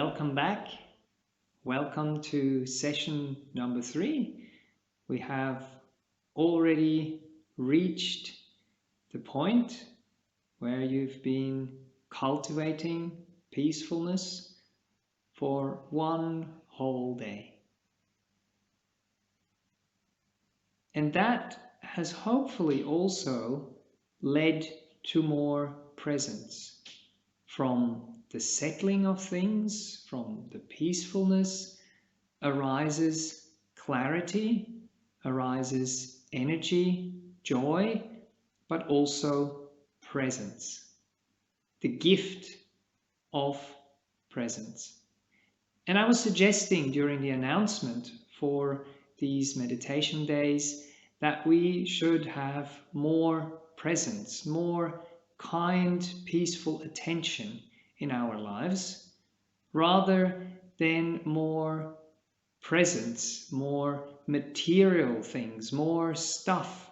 welcome back. Welcome to session number 3. We have already reached the point where you've been cultivating peacefulness for one whole day. And that has hopefully also led to more presence from the settling of things, from the peacefulness, arises clarity, arises energy, joy, but also presence. The gift of presence. And I was suggesting during the announcement for these meditation days that we should have more presence, more kind, peaceful attention in our lives, rather than more presence, more material things, more stuff.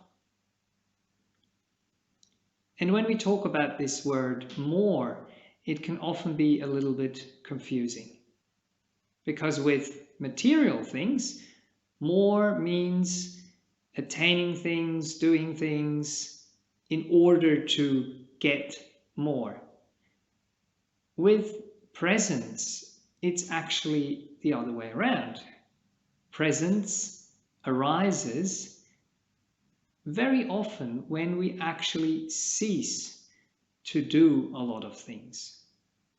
And when we talk about this word more, it can often be a little bit confusing. Because with material things, more means attaining things, doing things in order to get more. With presence, it's actually the other way around. Presence arises very often when we actually cease to do a lot of things.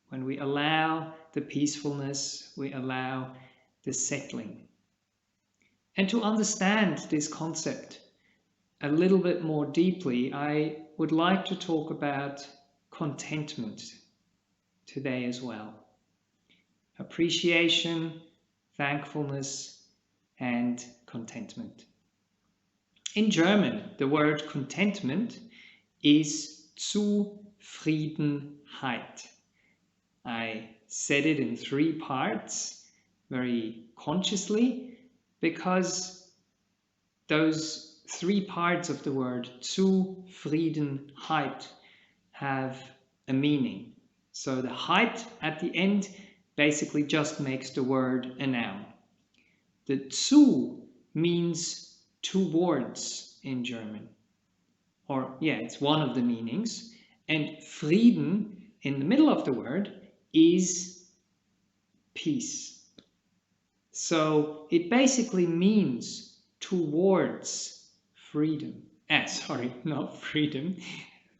When we allow the peacefulness, we allow the settling. And to understand this concept a little bit more deeply, I would like to talk about contentment today as well. Appreciation, thankfulness, and contentment. In German, the word contentment is Zufriedenheit. I said it in 3 parts very consciously because those 3 parts of the word Zufriedenheit have a meaning. So the Heit at the end basically just makes the word a noun. The zu means towards in German. Or it's one of the meanings. And Frieden in the middle of the word is peace. So it basically means towards freedom. Sorry, not freedom.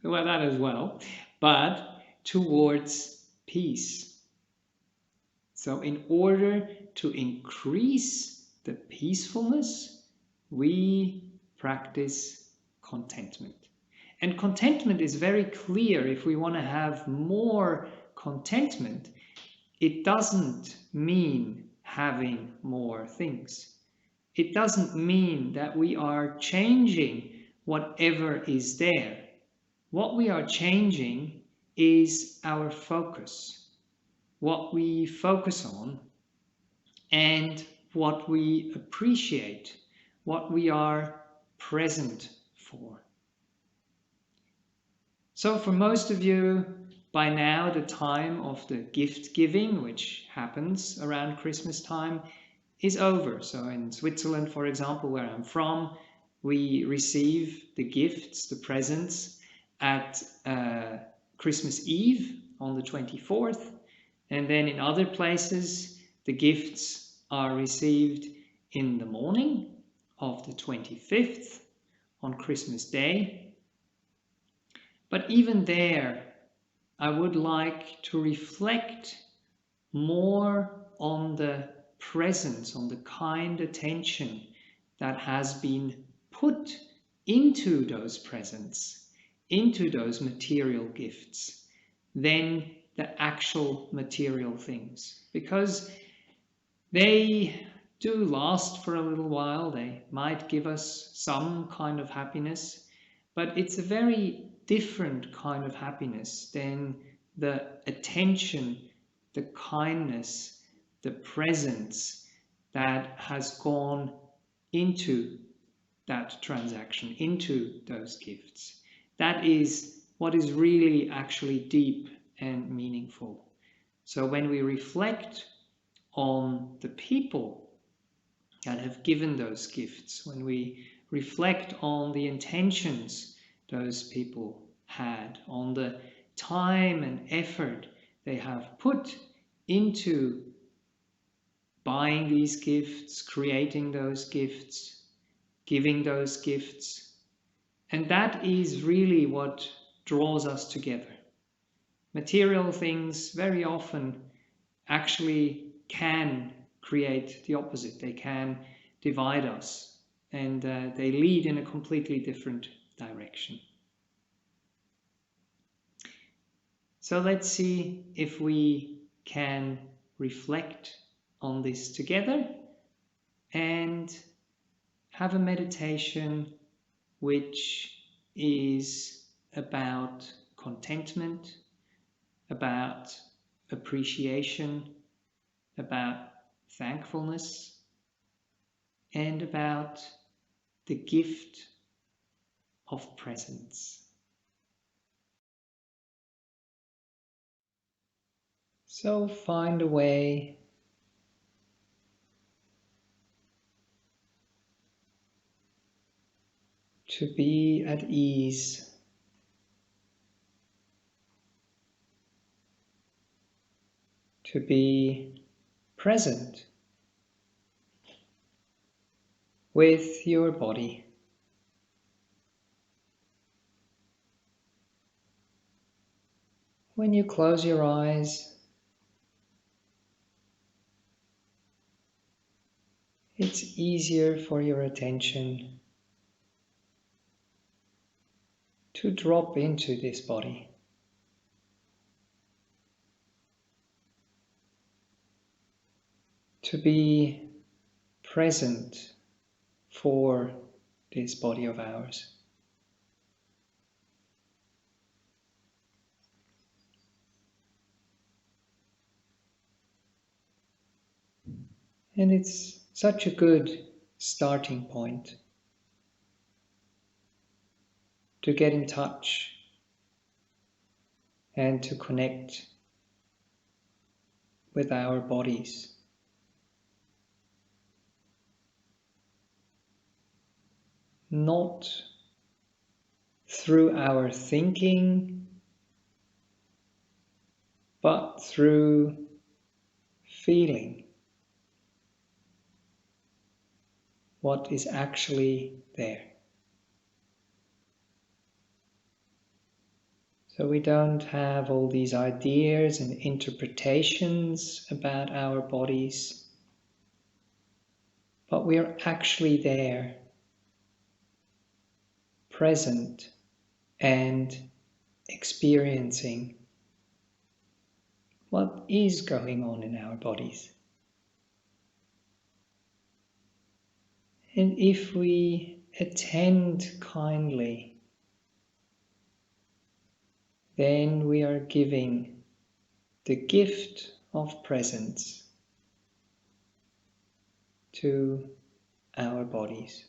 Well, that as well. But towards peace. So in order to increase the peacefulness, we practice contentment. And contentment is very clear. If we want to have more contentment, it doesn't mean having more things. It doesn't mean that we are changing whatever is there. What we are changing is our focus, what we focus on, and what we appreciate, what we are present for. So for most of you, by now the time of the gift giving, which happens around Christmas time, is over. So in Switzerland, for example, where I'm from, we receive the gifts, the presents at Christmas Eve on the 24th. And then in other places, the gifts are received in the morning of the 25th on Christmas Day. But even there, I would like to reflect more on the presence, on the kind attention that has been put into those presents, into those material gifts, than the actual material things. Because they do last for a little while, they might give us some kind of happiness, but it's a very different kind of happiness than the attention, the kindness, the presence that has gone into that transaction, into those gifts. That is what is really actually deep and meaningful. So when we reflect on the people that have given those gifts, when we reflect on the intentions those people had, on the time and effort they have put into buying these gifts, creating those gifts, giving those gifts. And that is really what draws us together. Material things very often actually can create the opposite. They can divide us, and they lead in a completely different direction. So let's see if we can reflect on this together and have a meditation which is about contentment, about appreciation, about thankfulness, and about the gift of presence. So find a way to be at ease, to be present with your body. When you close your eyes, it's easier for your attention to drop into this body. To be present for this body of ours. And it's such a good starting point to get in touch and to connect with our bodies. Not through our thinking, but through feeling what is actually there. So we don't have all these ideas and interpretations about our bodies, but we are actually there, present and experiencing what is going on in our bodies. And if we attend kindly, then we are giving the gift of presence to our bodies.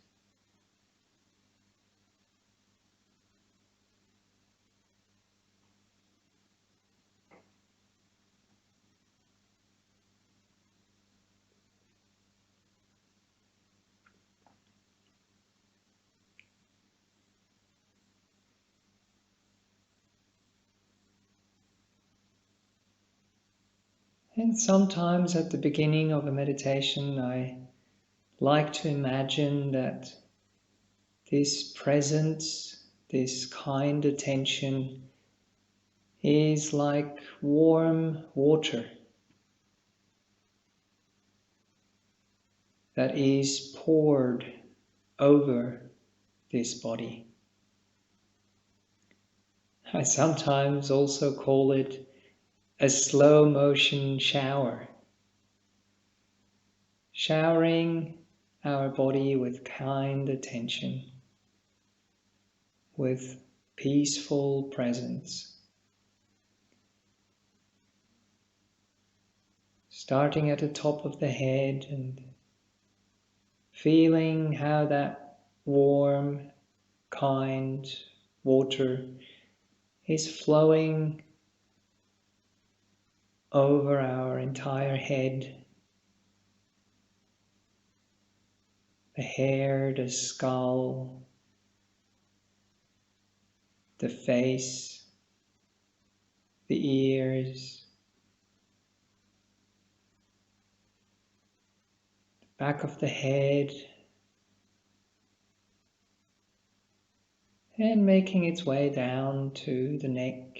And sometimes at the beginning of a meditation, I like to imagine that this presence, this kind attention, is like warm water that is poured over this body. I sometimes also call it a slow motion shower, showering our body with kind attention, with peaceful presence. Starting at the top of the head and feeling how that warm, kind water is flowing over our entire head, the hair, the skull, the face, the ears, the back of the head, and making its way down to the neck,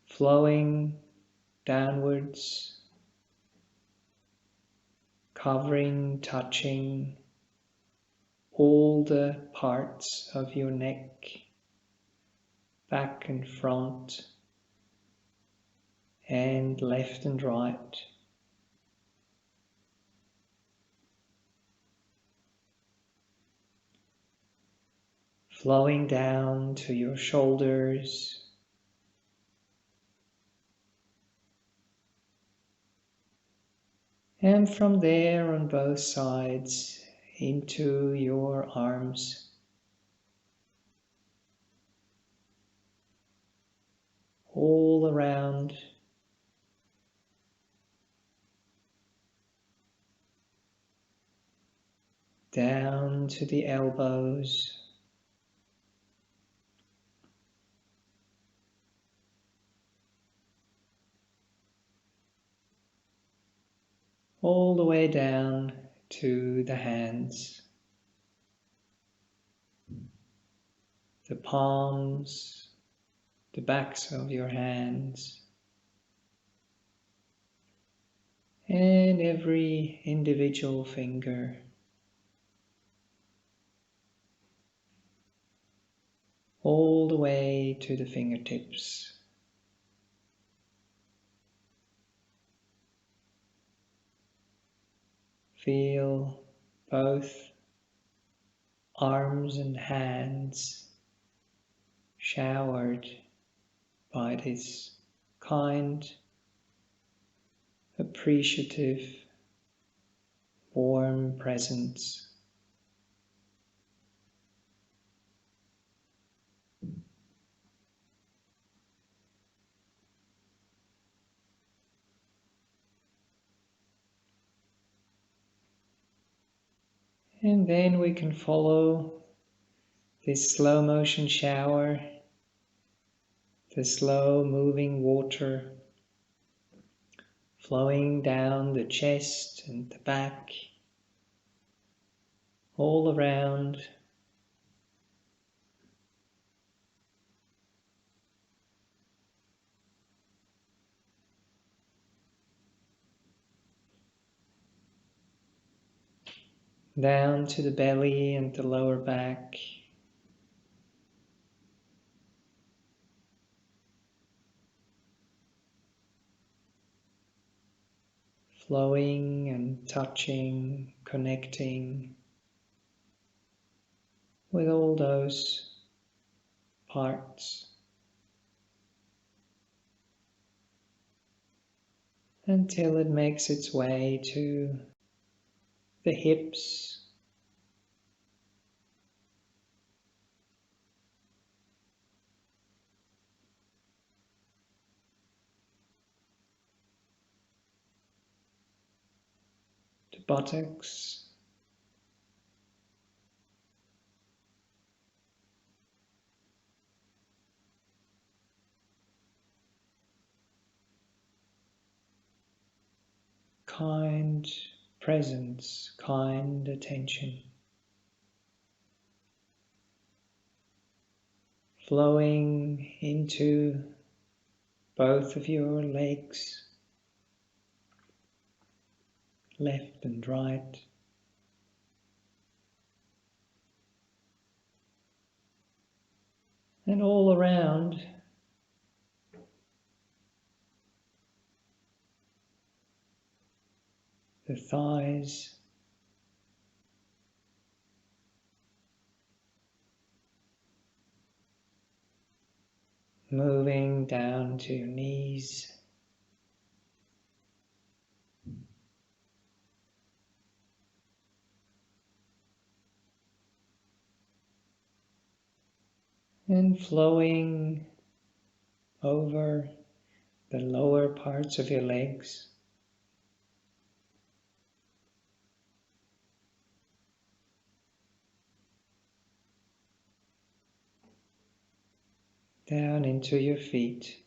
flowing downwards, covering, touching all the parts of your neck, back and front, and left and right. Flowing down to your shoulders, and from there on both sides into your arms, all around, down to the elbows, all the way down to the hands, the palms, the backs of your hands, and every individual finger. All the way to the fingertips. Feel both arms and hands showered by this kind, appreciative, warm presence. And then we can follow this slow motion shower, the slow moving water flowing down the chest and the back, all around, down to the belly and the lower back, flowing and touching, connecting with all those parts until it makes its way to the hips, the buttocks, kind presence, kind attention, flowing into both of your legs, left and right, and all around the thighs, moving down to your knees, and flowing over the lower parts of your legs, down into your feet,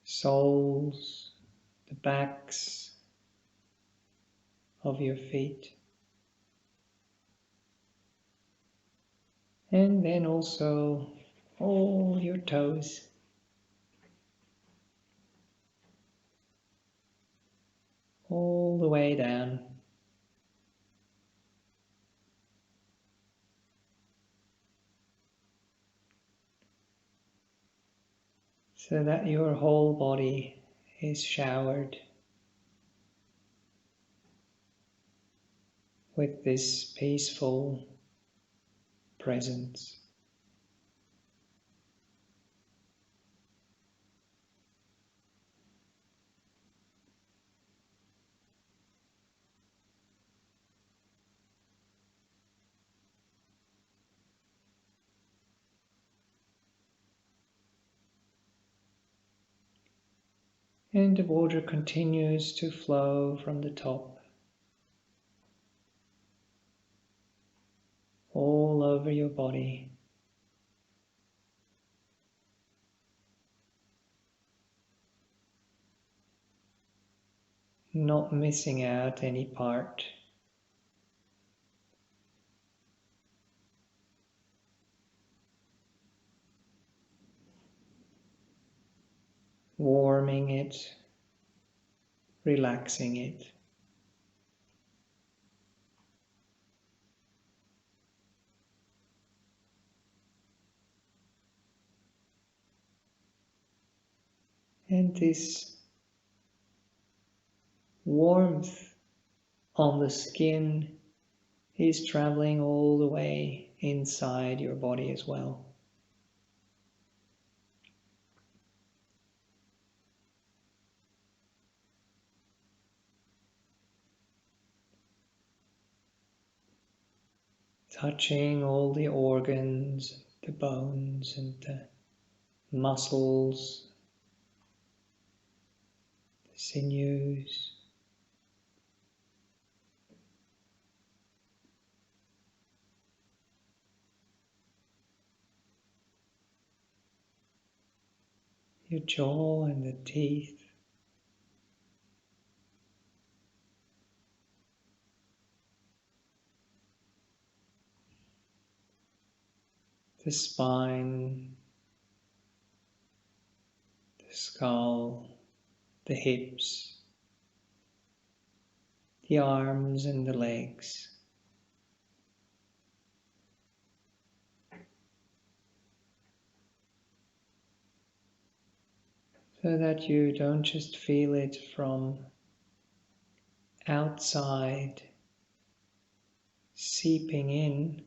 soles, the backs of your feet, and then also all your toes. All the way down. So that your whole body is showered with this peaceful presence. And the water continues to flow from the top all over your body. Not missing out any part. Warming it, relaxing it. And this warmth on the skin is traveling all the way inside your body as well. Touching all the organs, the bones and the muscles, the sinews. Your jaw and the teeth. The spine, the skull, the hips, the arms and the legs. So that you don't just feel it from outside, seeping in,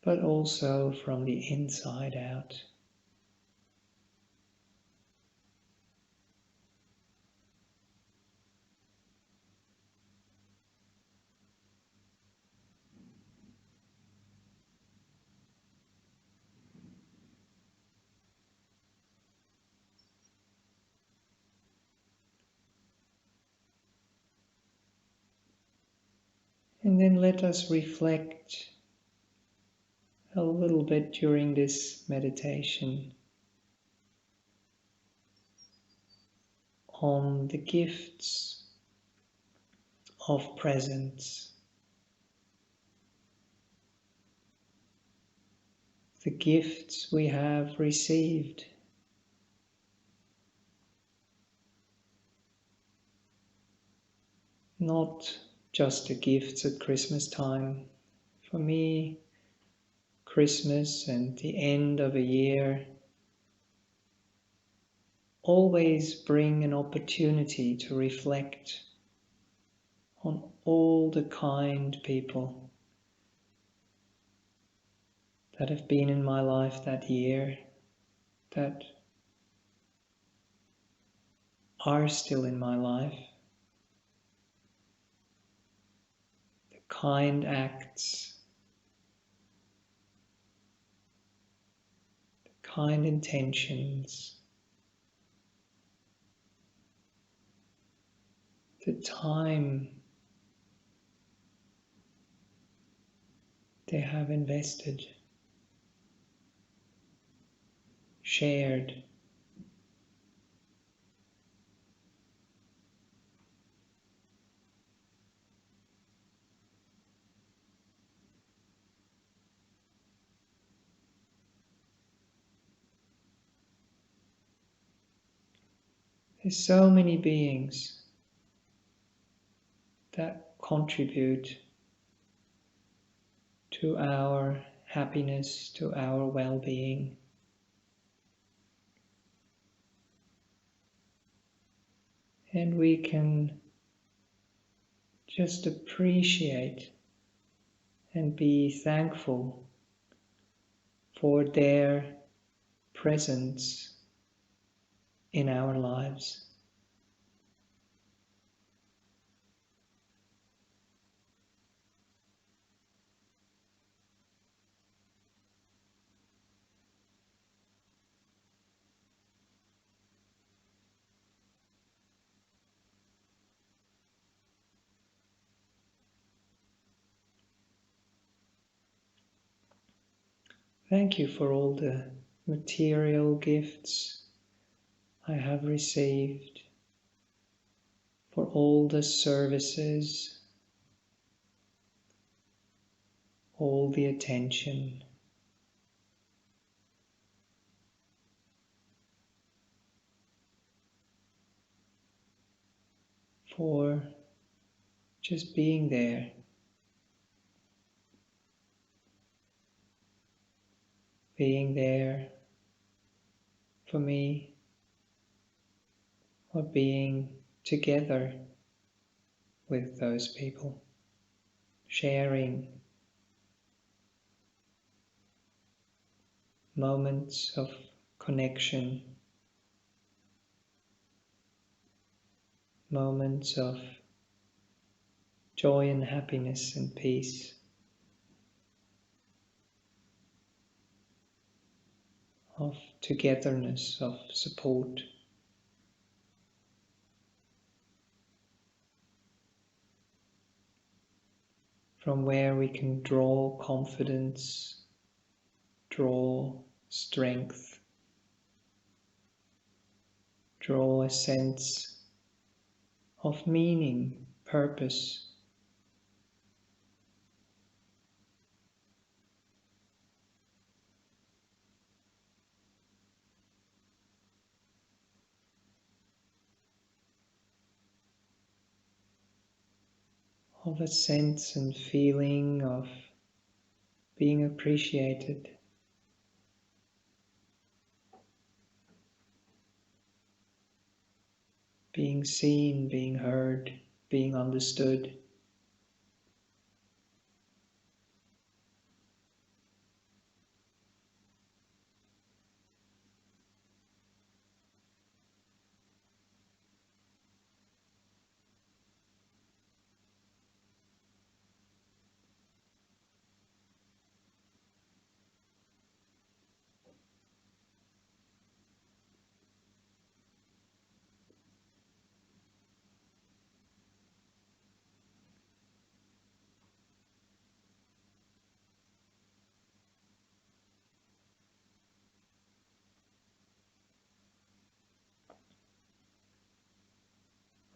but also from the inside out. And then let us reflect a little bit during this meditation on the gifts of presence, the gifts we have received. Not just the gifts at Christmas time. For me, Christmas and the end of a year always bring an opportunity to reflect on all the kind people that have been in my life that year, that are still in my life, kind acts, kind intentions, the time they have invested, shared. There's so many beings that contribute to our happiness, to our well-being. And we can just appreciate and be thankful for their presence in our lives. Thank you for all the material gifts I have received, for all the services, all the attention. For just being there. Being there for me, or being together with those people, sharing moments of connection, moments of joy and happiness and peace, of togetherness, of support. From where we can draw confidence, draw strength, draw a sense of meaning, purpose. Of a sense and feeling of being appreciated, being seen, being heard, being understood.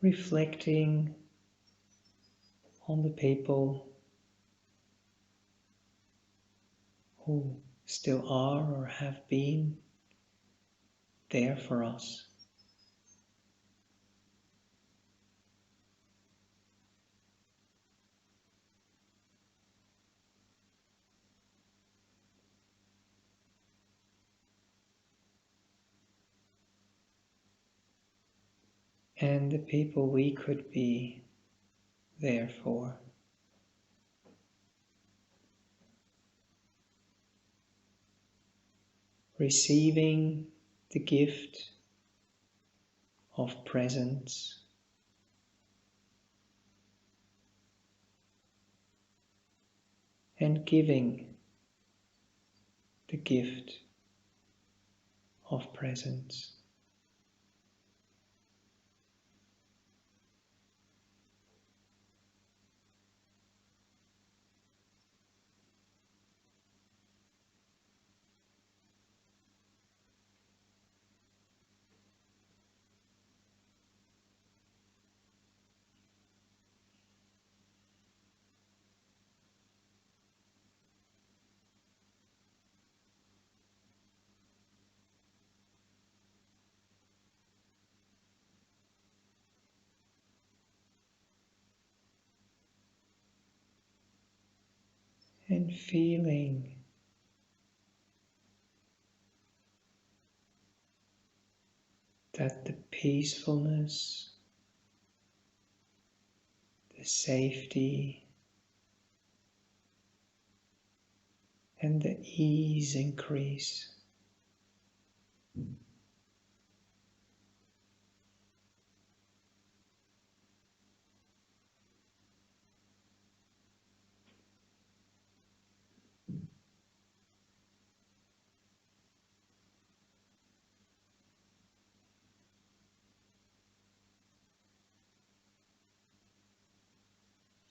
Reflecting on the people who still are or have been there for us. And the people we could be there for. Receiving the gift of presence, and giving the gift of presence. And feeling that the peacefulness, the safety, and the ease increase.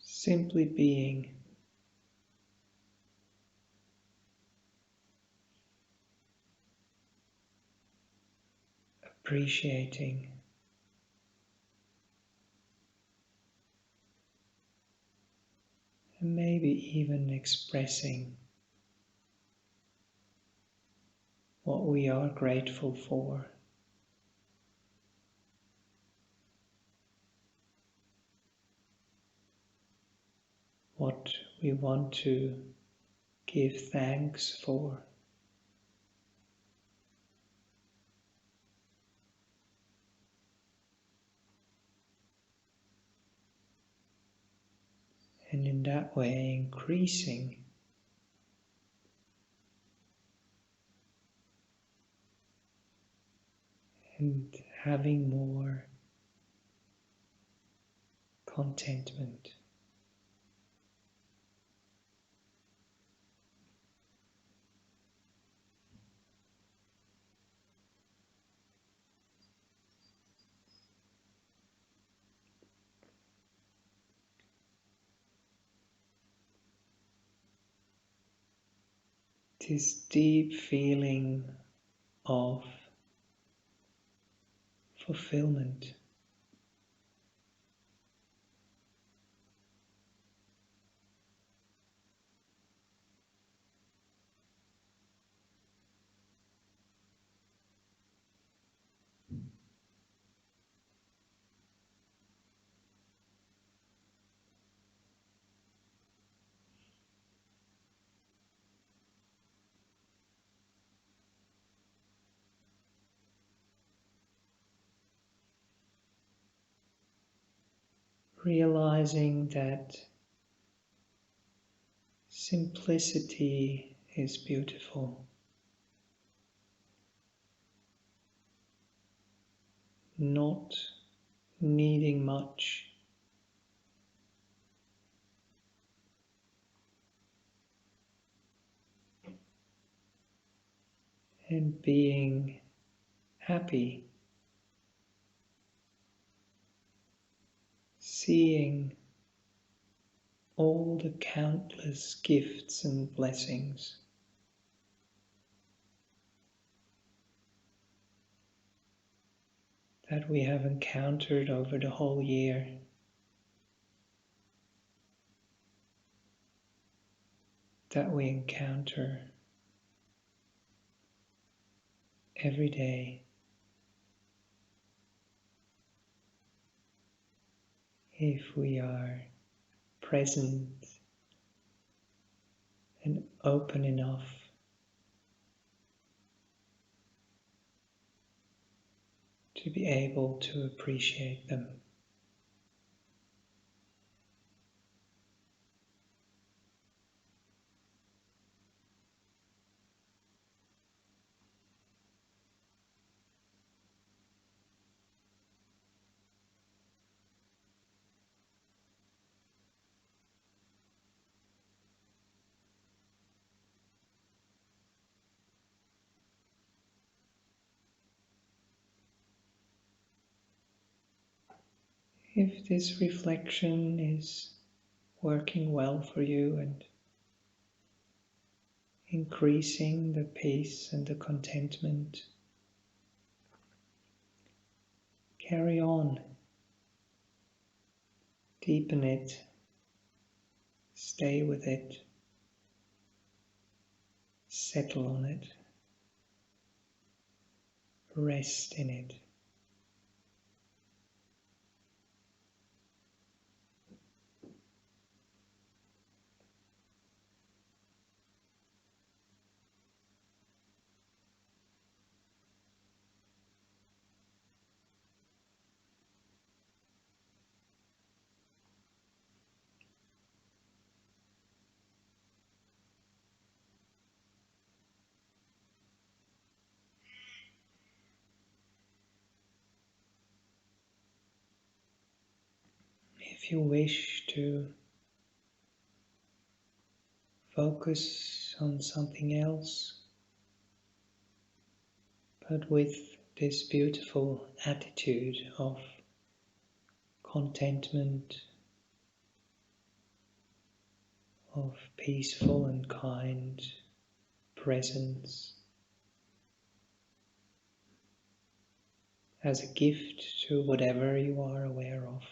Simply being, appreciating, and maybe even expressing what we are grateful for, what we want to give thanks for. And in that way increasing and having more contentment. This deep feeling of fulfillment. Realizing that simplicity is beautiful, not needing much, and being happy, seeing all the countless gifts and blessings that we have encountered over the whole year, that we encounter every day. If we are present and open enough to be able to appreciate them. If this reflection is working well for you and increasing the peace and the contentment, carry on, deepen it, stay with it, settle on it, rest in it. If you wish to focus on something else, but with this beautiful attitude of contentment, of peaceful and kind presence, as a gift to whatever you are aware of,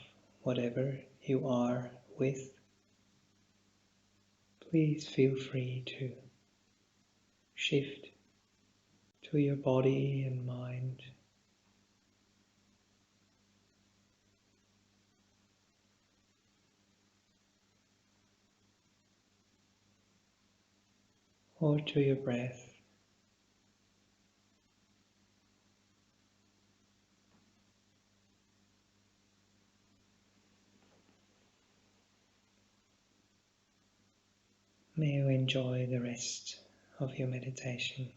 whatever you are with, please feel free to shift to your body and mind, or to your breath. May you enjoy the rest of your meditation.